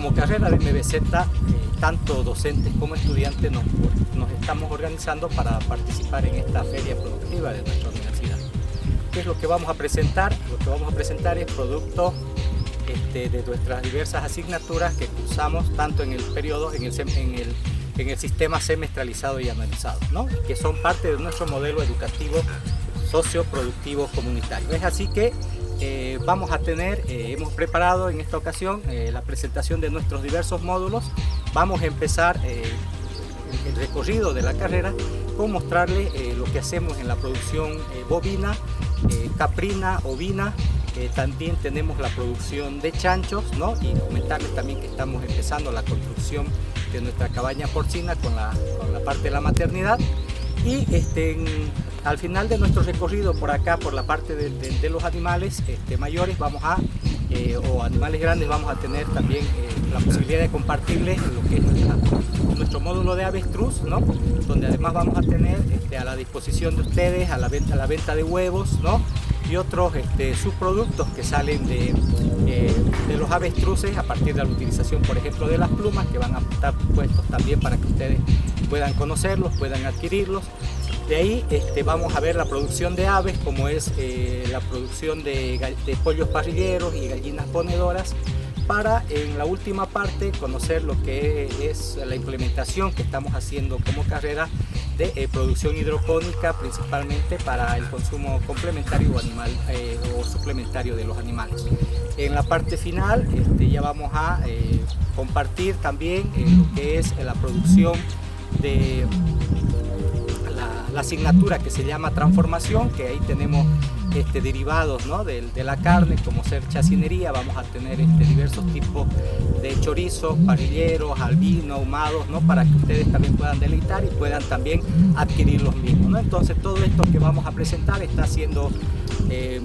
como carrera de MBZ, tanto docentes como estudiantes nos estamos organizando para participar en esta feria productiva de nuestra universidad. ¿Qué es lo que vamos a presentar? Lo que vamos a presentar es producto de nuestras diversas asignaturas que cursamos tanto en el periodo, en el sistema semestralizado y anualizado, ¿no? Que son parte de nuestro modelo educativo socioproductivo comunitario. Es así que vamos a tener, hemos preparado en esta ocasión la presentación de nuestros diversos módulos. Vamos a empezar el recorrido de la carrera con mostrarles lo que hacemos en la producción bovina, caprina, ovina. También tenemos la producción de chanchos, ¿no? Y comentarles también que estamos empezando la construcción de nuestra cabaña porcina con la parte de la maternidad. Y al final de nuestro recorrido por acá, por la parte de los animales mayores, o animales grandes, vamos a tener también la posibilidad de compartirles lo que es nuestro módulo de avestruz, ¿no? Donde además vamos a tener a la disposición de ustedes a la venta de huevos, ¿no? Y otros subproductos que salen de los avestruces a partir de la utilización, por ejemplo, de las plumas, que van a estar puestos también para que ustedes puedan conocerlos, puedan adquirirlos. De ahí vamos a ver la producción de aves, como es la producción de pollos parrilleros y gallinas ponedoras, para en la última parte conocer lo que es la implementación que estamos haciendo como carrera de producción hidropónica, principalmente para el consumo complementario o suplementario de los animales. En la parte final ya vamos a compartir también lo que es la producción de la asignatura que se llama transformación, que ahí tenemos derivados, ¿no? de la carne, como ser chacinería. Vamos a tener diversos tipos de chorizos, parrilleros, albinos, ahumados, ¿no? Para que ustedes también puedan deleitar y puedan también adquirir los mismos, ¿no? Entonces todo esto que vamos a presentar está siendo de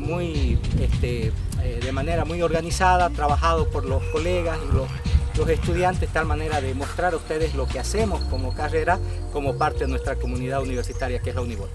manera muy organizada, trabajado por los colegas y los estudiantes, de tal manera de mostrar a ustedes lo que hacemos como carrera, como parte de nuestra comunidad universitaria que es la Unibol.